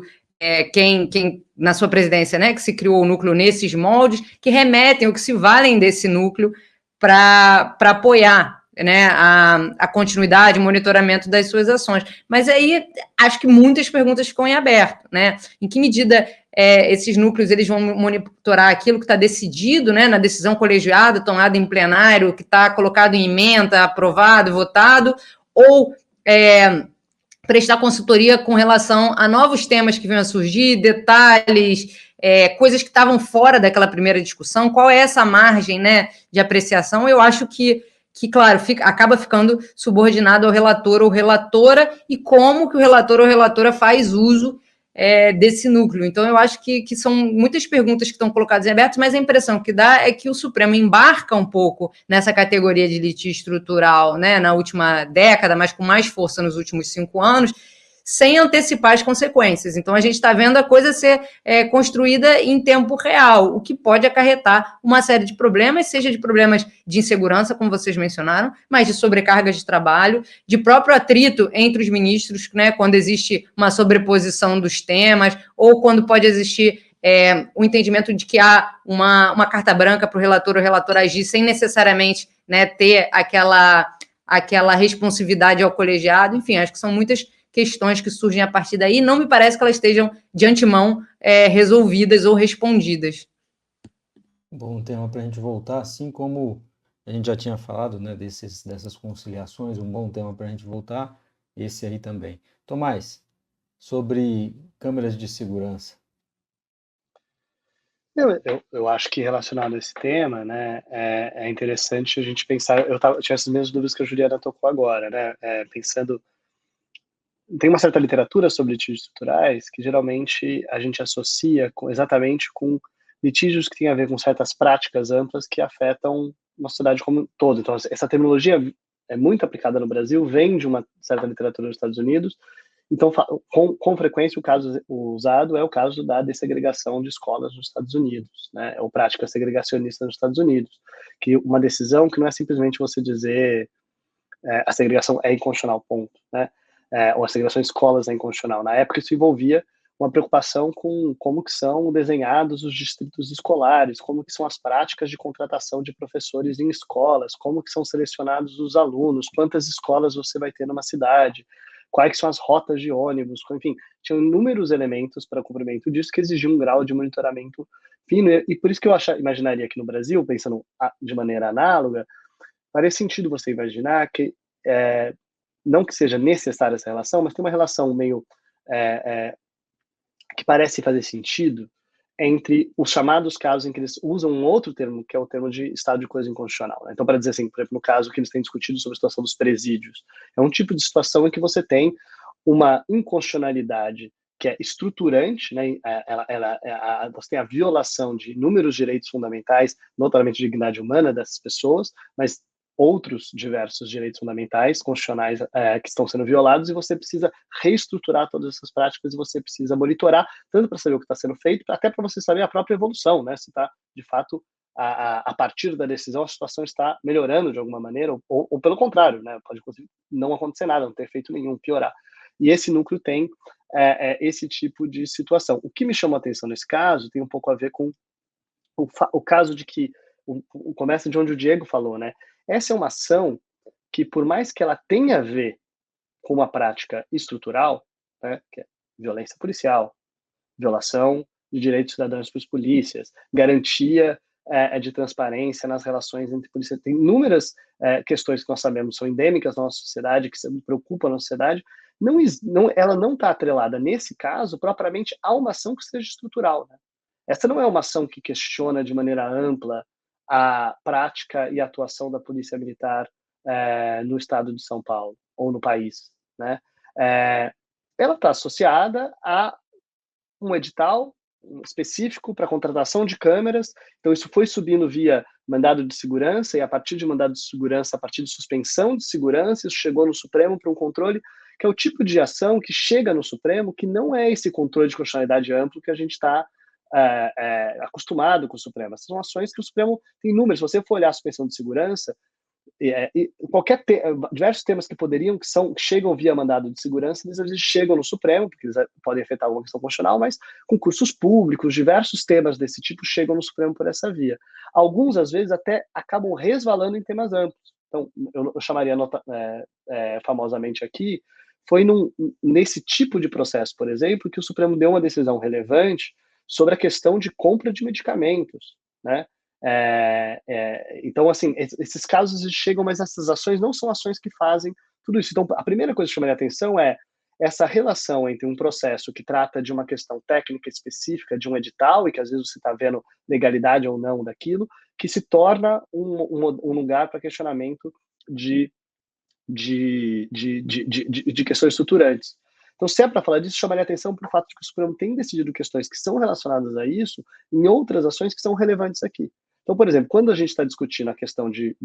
quem na sua presidência, né, que se criou o núcleo nesses moldes, que remetem ou que se valem desse núcleo para apoiar, né, a continuidade, o monitoramento das suas ações. Mas aí acho que muitas perguntas ficam em aberto, né? Em que medida esses núcleos eles vão monitorar aquilo que está decidido, né, na decisão colegiada, tomada em plenário, que está colocado em emenda, aprovado, votado, ou prestar consultoria com relação a novos temas que venham a surgir, detalhes, coisas que estavam fora daquela primeira discussão, qual é essa margem, né, de apreciação? Eu acho que claro, acaba ficando subordinado ao relator ou relatora, e como que o relator ou relatora faz uso desse núcleo. Então, eu acho que são muitas perguntas que estão colocadas em aberto, mas a impressão que dá é que o Supremo embarca um pouco nessa categoria de litígio estrutural, né, na última década, mas com mais força nos últimos 5 anos, sem antecipar as consequências. Então, a gente está vendo a coisa ser construída em tempo real, o que pode acarretar uma série de problemas, seja de problemas de insegurança, como vocês mencionaram, mas de sobrecarga de trabalho, de próprio atrito entre os ministros, né, quando existe uma sobreposição dos temas, ou quando pode existir o entendimento de que há uma carta branca para o relator ou relator agir sem necessariamente, né, ter aquela responsividade ao colegiado. Enfim, acho que são muitas questões que surgem a partir daí, não me parece que elas estejam de antemão resolvidas ou respondidas. Bom tema para a gente voltar, assim como a gente já tinha falado, né, dessas conciliações, um bom tema para a gente voltar, esse aí também. Tomás, sobre câmeras de segurança. Eu acho que relacionado a esse tema, né, é interessante a gente pensar. Eu tinha essas mesmas dúvidas que a Juliana tocou agora, né, pensando. Tem uma certa literatura sobre litígios estruturais que geralmente a gente associa exatamente com litígios que têm a ver com certas práticas amplas que afetam uma sociedade como um todo. Então, essa terminologia é muito aplicada no Brasil, vem de uma certa literatura nos Estados Unidos. Então, com frequência, o caso usado é o caso da dessegregação de escolas nos Estados Unidos, né? Ou prática segregacionista nos Estados Unidos, que uma decisão que não é simplesmente você dizer a segregação é inconstitucional, ponto, né? Ou a segregação de escolas é inconstitucional. Na época, isso envolvia uma preocupação com como que são desenhados os distritos escolares, como que são as práticas de contratação de professores em escolas, como que são selecionados os alunos, quantas escolas você vai ter numa cidade, quais são as rotas de ônibus, enfim, tinham inúmeros elementos para cumprimento disso que exigiam um grau de monitoramento fino, e por isso que eu imaginaria que no Brasil, pensando de maneira análoga, faria sentido você imaginar que, não que seja necessária essa relação, mas tem uma relação meio que parece fazer sentido entre os chamados casos em que eles usam um outro termo, que é o termo de estado de coisa inconstitucional. Né? Então, para dizer assim, por exemplo, no caso que eles têm discutido sobre a situação dos presídios, é um tipo de situação em que você tem uma inconstitucionalidade que é estruturante, né? Você tem a violação de inúmeros direitos fundamentais, notadamente a dignidade humana dessas pessoas, mas outros diversos direitos fundamentais, constitucionais, que estão sendo violados, e você precisa reestruturar todas essas práticas e você precisa monitorar, tanto para saber o que está sendo feito, até para você saber a própria evolução, né? Se está, de fato, a partir da decisão, a situação está melhorando de alguma maneira, ou pelo contrário, né? Pode não acontecer nada, não ter efeito nenhum, piorar. E esse núcleo tem esse tipo de situação. O que me chama a atenção nesse caso tem um pouco a ver com o caso de que, começa de onde o Diego falou, né? Essa é uma ação que, por mais que ela tenha a ver com uma prática estrutural, né, que é violência policial, violação de direitos cidadãos para as polícias, garantia de transparência nas relações entre polícia, tem inúmeras questões que nós sabemos são endêmicas na nossa sociedade, que preocupam a nossa sociedade, ela não está atrelada, nesse caso, propriamente a uma ação que seja estrutural. Né? Essa não é uma ação que questiona de maneira ampla a prática e a atuação da Polícia Militar no estado de São Paulo, ou no país. Né? Ela está associada a um edital específico para contratação de câmeras, então isso foi subindo via mandado de segurança, e a partir de mandado de segurança, a partir de suspensão de segurança, isso chegou no Supremo para um controle, que é o tipo de ação que chega no Supremo, que não é esse controle de constitucionalidade amplo que a gente está acostumado com o Supremo. Essas são ações que o Supremo tem números. Se você for olhar a suspensão de segurança, diversos temas que chegam via mandado de segurança, eles às vezes chegam no Supremo, porque eles podem afetar alguma questão constitucional, mas concursos públicos, diversos temas desse tipo chegam no Supremo por essa via. Alguns, às vezes, até acabam resvalando em temas amplos. Então, eu chamaria famosamente aqui, foi nesse tipo de processo, por exemplo, que o Supremo deu uma decisão relevante sobre a questão de compra de medicamentos, né? Então, assim, esses casos chegam, mas essas ações não são ações que fazem tudo isso. Então, a primeira coisa que chamaria a atenção é essa relação entre um processo que trata de uma questão técnica específica, de um edital, e que às vezes você está vendo legalidade ou não daquilo, que se torna um lugar para questionamento de questões estruturantes. Então, se é para falar disso, chamaria atenção para o fato de que o Supremo tem decidido questões que são relacionadas a isso em outras ações que são relevantes aqui. Então, por exemplo, quando a gente está discutindo a questão de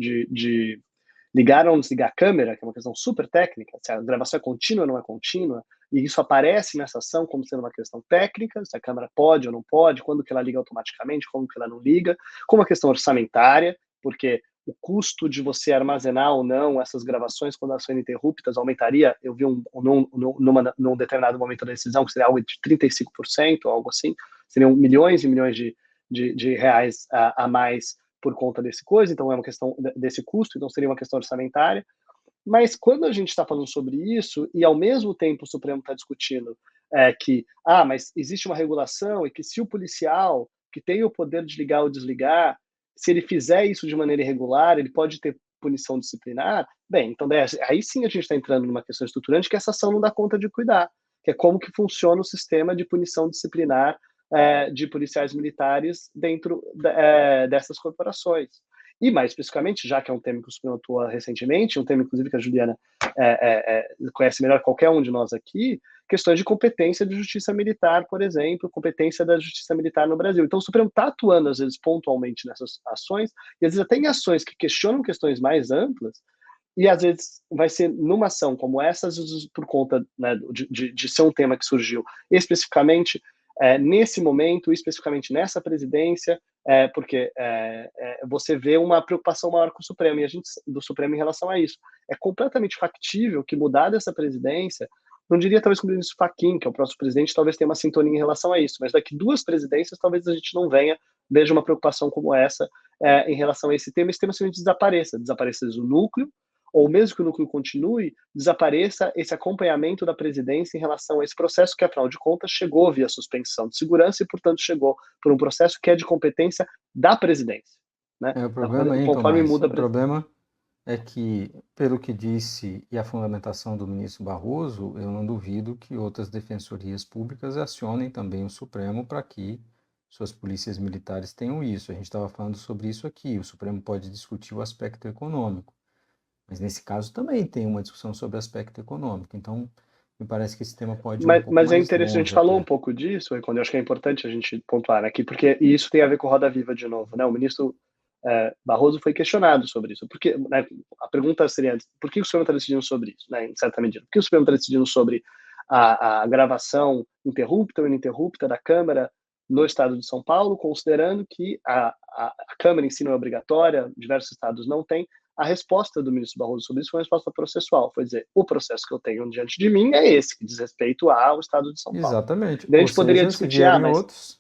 ligar ou não desligar a câmera, que é uma questão super técnica, se a gravação é contínua ou não é contínua, e isso aparece nessa ação como sendo uma questão técnica, se a câmera pode ou não pode, quando que ela liga automaticamente, como que ela não liga, como a questão orçamentária, porque o custo de você armazenar ou não essas gravações quando elas são ininterruptas aumentaria, eu vi num determinado momento da decisão, que seria algo de 35%, algo assim, seriam milhões e milhões de reais a mais por conta desse coisa, então é uma questão desse custo, então seria uma questão orçamentária. Mas quando a gente está falando sobre isso, e ao mesmo tempo o Supremo está discutindo mas existe uma regulação e que se o policial que tem o poder de ligar ou desligar, se ele fizer isso de maneira irregular, ele pode ter punição disciplinar, bem, então aí sim a gente está entrando numa questão estruturante que essa ação não dá conta de cuidar, que é como que funciona o sistema de punição disciplinar de policiais militares dentro dessas corporações. E, mais especificamente, já que é um tema que o Supremo atua recentemente, um tema, inclusive, que a Juliana conhece melhor qualquer um de nós aqui, questões de competência de justiça militar, por exemplo, competência da justiça militar no Brasil. Então, o Supremo está atuando, às vezes, pontualmente nessas ações, e, às vezes, até em ações que questionam questões mais amplas, e, às vezes, vai ser numa ação como essa, às vezes, por conta, né, de ser um tema que surgiu especificamente nesse momento, especificamente nessa presidência, porque você vê uma preocupação maior com o Supremo, e do Supremo em relação a isso. É completamente factível que mudar dessa presidência, não diria talvez com o ministro Fachin, que é o próximo presidente, talvez tenha uma sintonia em relação a isso, mas daqui 2 presidências talvez a gente não veja uma preocupação como essa em relação a esse tema simplesmente desapareça o núcleo, ou mesmo que o núcleo continue, desapareça esse acompanhamento da presidência em relação a esse processo que, afinal de contas, chegou via suspensão de segurança e, portanto, chegou por um processo que é de competência da presidência. Né? O problema aí, conforme Tomás, muda o problema é que, pelo que disse e a fundamentação do ministro Barroso, eu não duvido que outras defensorias públicas acionem também o Supremo para que suas polícias militares tenham isso. A gente estava falando sobre isso aqui. O Supremo pode discutir o aspecto econômico, mas nesse caso também tem uma discussão sobre aspecto econômico. Então, me parece que esse tema pode ir um pouco mas é mais interessante, a gente longe falou até. um pouco disso, quando eu acho que é importante a gente pontuar aqui, porque isso tem a ver com Roda Viva de novo, né? O ministro Barroso foi questionado sobre isso. Porque, né, a pergunta seria, por que o Supremo está decidindo sobre isso, né, em certa medida? Por que o Supremo está decidindo sobre a gravação interrupta ou ininterrupta da Câmara no estado de São Paulo, considerando que a Câmara em si não é obrigatória, diversos estados não têm? A resposta do ministro Barroso sobre isso foi uma resposta processual, foi dizer, o processo que eu tenho diante de mim é esse, que diz respeito ao estado de São Paulo. Exatamente. Daí a Ou gente poderia seja, se discutir, vierem outros...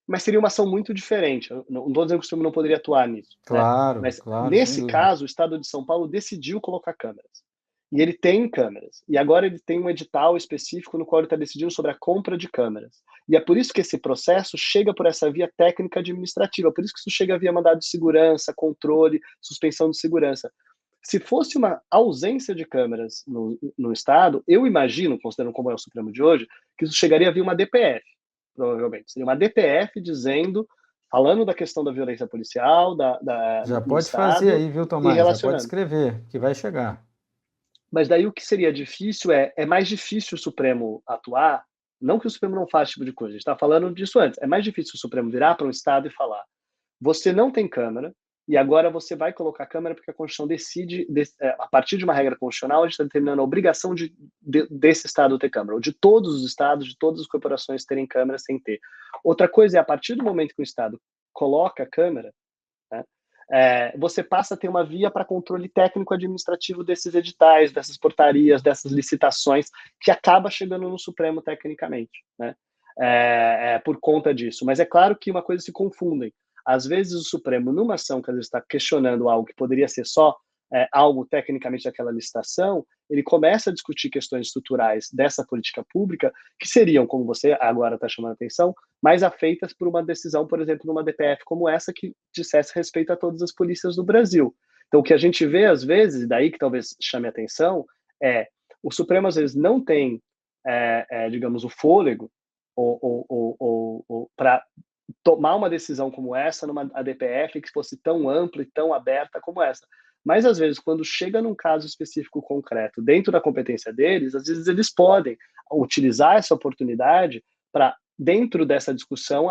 mas seria uma ação muito diferente. Eu não estou dizendo que o Supremo não poderia atuar nisso. Claro, Mas, claro, sem nesse dúvida. caso, o Estado de São Paulo decidiu colocar câmeras. E ele tem câmeras. E agora ele tem um edital específico no qual ele está decidindo sobre a compra de câmeras. E é por isso que esse processo chega por essa via técnica administrativa. Por isso que isso chega via mandado de segurança, controle, suspensão de segurança. Se fosse uma ausência de câmeras no Estado, eu imagino, considerando como é o Supremo de hoje, que isso chegaria via uma DPF, provavelmente. Seria uma DPF falando da questão da violência policial, Já no pode fazer Estado, aí, viu, e Tomás? Já pode relacionando. escrever, que vai chegar. Mas daí o que seria difícil é mais difícil o Supremo atuar, não que o Supremo não faça esse tipo de coisa, a gente estava falando disso antes, é mais difícil o Supremo virar para um Estado e falar, você não tem câmera, e agora você vai colocar a câmera porque a Constituição decide, a partir de uma regra constitucional, a gente está determinando a obrigação desse Estado ter câmera, ou de todos os Estados, de todas as corporações terem câmeras sem ter. Outra coisa é, a partir do momento que o Estado coloca a câmera, né, você passa a ter uma via para controle técnico-administrativo desses editais, dessas portarias, dessas licitações, que acaba chegando no Supremo tecnicamente, né, por conta disso. Mas é claro que uma coisa se confundem. Às vezes o Supremo, numa ação que às vezes está questionando algo que poderia ser só algo tecnicamente daquela licitação, ele começa a discutir questões estruturais dessa política pública que seriam, como você agora está chamando a atenção, mais afeitas por uma decisão, por exemplo, numa DPF como essa, que dissesse respeito a todas as polícias do Brasil. Então, o que a gente vê, às vezes, e daí que talvez chame a atenção, o Supremo, às vezes, não tem, digamos, o fôlego para tomar uma decisão como essa numa ADPF que fosse tão ampla e tão aberta como essa. mas às vezes quando chega num caso específico concreto, dentro da competência deles, às vezes eles podem utilizar essa oportunidade para, dentro dessa discussão,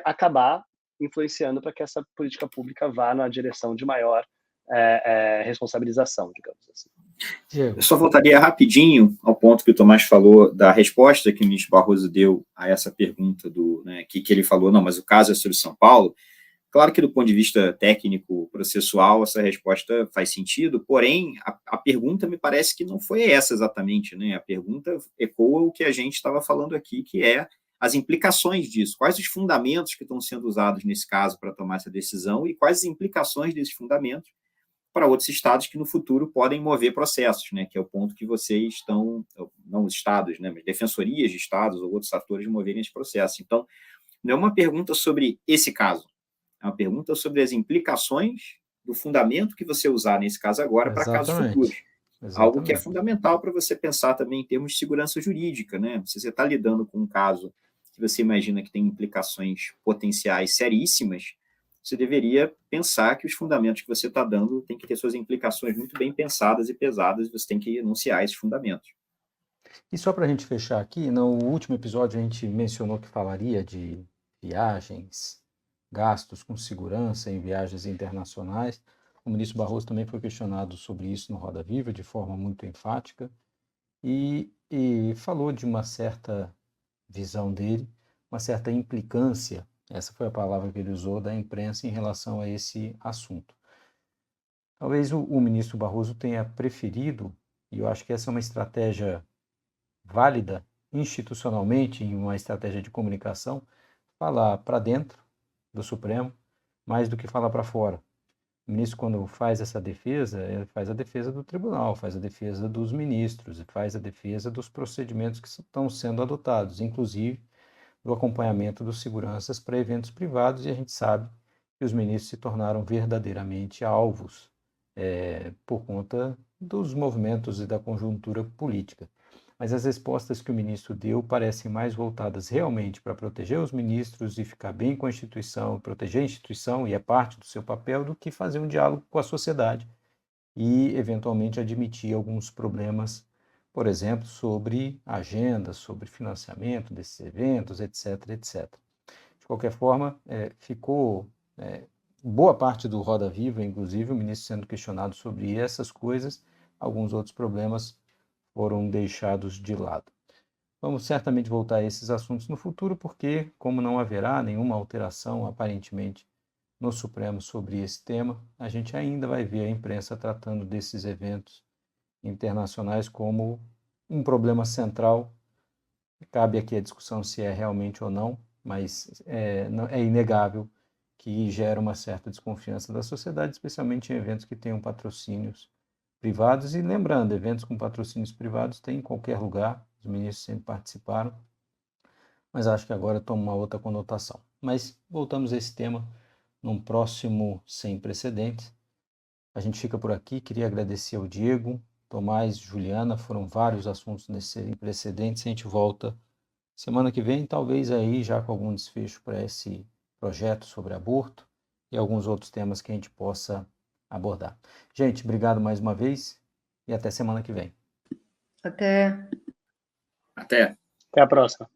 acabar influenciando para que essa política pública vá na direção de maior responsabilização, digamos assim. Eu só voltaria rapidinho ao ponto que o Tomás falou da resposta que o ministro Barroso deu a essa pergunta que ele falou, não, mas o caso é sobre São Paulo. Claro que do ponto de vista técnico, processual, essa resposta faz sentido, porém, a pergunta me parece que não foi essa exatamente, né? A pergunta ecoa o que a gente estava falando aqui, que é as implicações disso, quais os fundamentos que estão sendo usados nesse caso para tomar essa decisão e quais as implicações desses fundamentos para outros estados que no futuro podem mover processos, né, que é o ponto que vocês estão, não os estados, né, mas defensorias de estados ou outros atores moverem esse processo. Então, não é uma pergunta sobre esse caso, é uma pergunta sobre as implicações do fundamento que você usar nesse caso agora para casos futuros. Algo que é fundamental para você pensar também em termos de segurança jurídica, né? Se você está lidando com um caso que você imagina que tem implicações potenciais seríssimas, você deveria pensar que os fundamentos que você está dando têm que ter suas implicações muito bem pensadas e pesadas, e você tem que enunciar esses fundamentos. E só para a gente fechar aqui, no último episódio a gente mencionou que falaria de viagens, gastos com segurança em viagens internacionais. O ministro Barroso também foi questionado sobre isso no Roda Viva, de forma muito enfática, e falou de uma certa visão dele, uma certa implicância, essa foi a palavra que ele usou, da imprensa em relação a esse assunto. Talvez o ministro Barroso tenha preferido, e eu acho que essa é uma estratégia válida institucionalmente, em uma estratégia de comunicação, falar para dentro do Supremo mais do que falar para fora. O ministro, quando faz essa defesa, ele faz a defesa do tribunal, faz a defesa dos ministros, faz a defesa dos procedimentos que estão sendo adotados, inclusive do acompanhamento dos seguranças para eventos privados, e a gente sabe que os ministros se tornaram verdadeiramente alvos por conta dos movimentos e da conjuntura política. Mas as respostas que o ministro deu parecem mais voltadas realmente para proteger os ministros e ficar bem com a instituição, proteger a instituição, e é parte do seu papel, do que fazer um diálogo com a sociedade e, eventualmente, admitir alguns problemas, por exemplo, sobre agenda, sobre financiamento desses eventos, etc, etc. De qualquer forma, ficou boa parte do Roda Viva, inclusive o ministro sendo questionado sobre essas coisas, alguns outros problemas foram deixados de lado. Vamos certamente voltar a esses assuntos no futuro, porque, como não haverá nenhuma alteração, aparentemente, no Supremo sobre esse tema, a gente ainda vai ver a imprensa tratando desses eventos internacionais como um problema central. Cabe aqui a discussão se é realmente ou não, mas é inegável que gera uma certa desconfiança da sociedade, especialmente em eventos que tenham patrocínios privados. E lembrando, eventos com patrocínios privados tem em qualquer lugar, os ministros sempre participaram, mas acho que agora toma uma outra conotação. Mas voltamos a esse tema num próximo Sem Precedentes. A gente fica por aqui, queria agradecer ao Diego, Tomás, Juliana, foram vários assuntos nesse Sem Precedentes, a gente volta semana que vem, talvez aí já com algum desfecho para esse projeto sobre aborto e alguns outros temas que a gente possa abordar. Gente, obrigado mais uma vez e até semana que vem. Até. Até. Até a próxima.